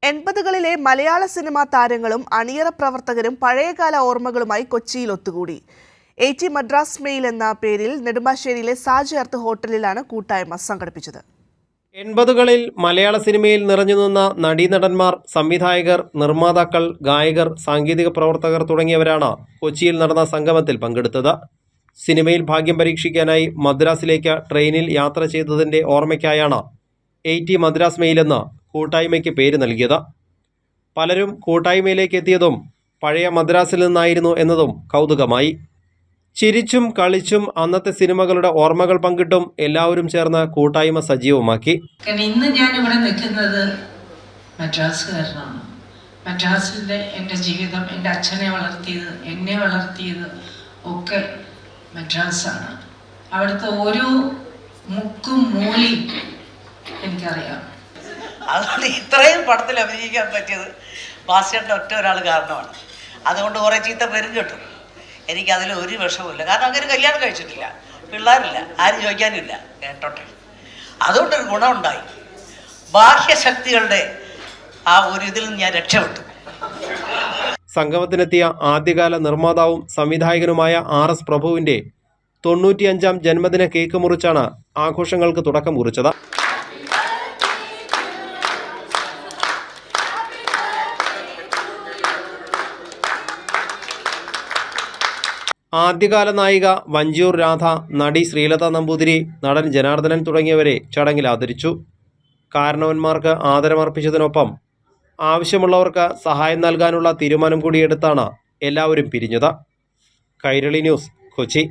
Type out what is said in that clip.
80കളിലെ മലയാള cinema താരങ്ങളും അണിയറ പ്രവർത്തകരും പഴയകാല ഓർമ്മകളുമായി കൊച്ചിയിൽ ഒത്തുകൂടി. AT മദ്രാസ് മെയിൽ എന്ന പേരിൽ നെടുമ്പാശ്ശേരിയിലെ സാജ് എർത്ത് ഹോട്ടലിലാണ് കൂട്ടായ്മ സംഘടിപ്പിച്ചത്. 80കളിൽ മലയാള സിനിമയിൽ നിറഞ്ഞുനിന്ന നടീനടന്മാർ, സംവിധായകർ, നിർമ്മാതാക്കൾ, ഗായകർ, സാങ്കേതിക പ്രവർത്തകർ തുടങ്ങിയവരാണ് കൊച്ചിയിൽ നടന്ന സംഗമത്തിൽ പങ്കെടുത്തത്. സിനിമയിൽ ഭാഗ്യം പരീക്ഷിക്കാനായി മദ്രാസിലേക്ക് ട്രെയിനിൽ യാത്ര ചെയ്തതിൻ്റെ ഓർമ്മയ്ക്കായാണ് AT മദ്രാസ് മെയിൽ എന്ന കൂട്ടായ്മയ്ക്ക് പേര് നൽകിയത്. പലരും കൂട്ടായ്മയിലേക്ക് എത്തിയതും പഴയ മദ്രാസിൽ നിന്നായിരുന്നു എന്നതും കൗതുകമായി. ചിരിച്ചും കളിച്ചും അന്നത്തെ സിനിമകളുടെ ഓർമ്മകൾ പങ്കിട്ടും എല്ലാവരും ചേർന്ന് കൂട്ടായ്മ സജീവമാക്കി. ഇന്ന് ഞാൻ ഇവിടെ നിൽക്കുന്നത് മദ്രാസുകാരനാണ്. മദ്രാസിൻ്റെ എൻ്റെ ജീവിതം, എൻ്റെ അച്ഛനെ വളർത്തിയത്, എന്നെ വളർത്തിയത് ഒക്കെ മദ്രാസാണ്. അവിടുത്തെ ഓരോ മുക്കും മൂലയും എനിക്കറിയാം. അതുകൊണ്ട് ഇത്രയും പടത്തിൽ അഭിനയിക്കാൻ പറ്റിയത് ഭാസ്കരൻ്റെ ഒറ്റ ഒരാൾ കാരണമാണ്. അതുകൊണ്ട് കുറേ ചീത്ത പേരും കിട്ടും. എനിക്കതിൽ ഒരു വിഷമമില്ല. കാരണം അങ്ങനെ കല്യാണം കഴിച്ചിട്ടില്ല, പിള്ളേരില്ല, ആരും ചോദിക്കാനില്ല, കേട്ടോട്ടെ. അതുകൊണ്ടൊരു ഗുണമുണ്ടായി. ബാഹ്യശക്തികളുടെ ആ ഒരു ഇതിൽ നിന്ന് ഞാൻ രക്ഷപ്പെട്ടു. സംഗമത്തിനെത്തിയ ആദ്യകാല നിർമ്മാതാവും സംവിധായകനുമായ RS പ്രഭുവിൻ്റെ 95ാം ജന്മദിന കേക്ക് മുറിച്ചാണ് ആഘോഷങ്ങൾക്ക് തുടക്കം കുറിച്ചത്. ആദ്യകാല നായിക വഞ്ചിയൂർ രാധ, നടി ശ്രീലത നമ്പൂതിരി, നടൻ ജനാർദ്ദനൻ തുടങ്ങിയവരെ ചടങ്ങിൽ ആദരിച്ചു. കാരണവന്മാർക്ക് ആദരമർപ്പിച്ചതിനൊപ്പം ആവശ്യമുള്ളവർക്ക് സഹായം നൽകാനുള്ള തീരുമാനം കൂടിയെടുത്താണ് എല്ലാവരും പിരിഞ്ഞത്. കൈരളി ന്യൂസ്, കൊച്ചി.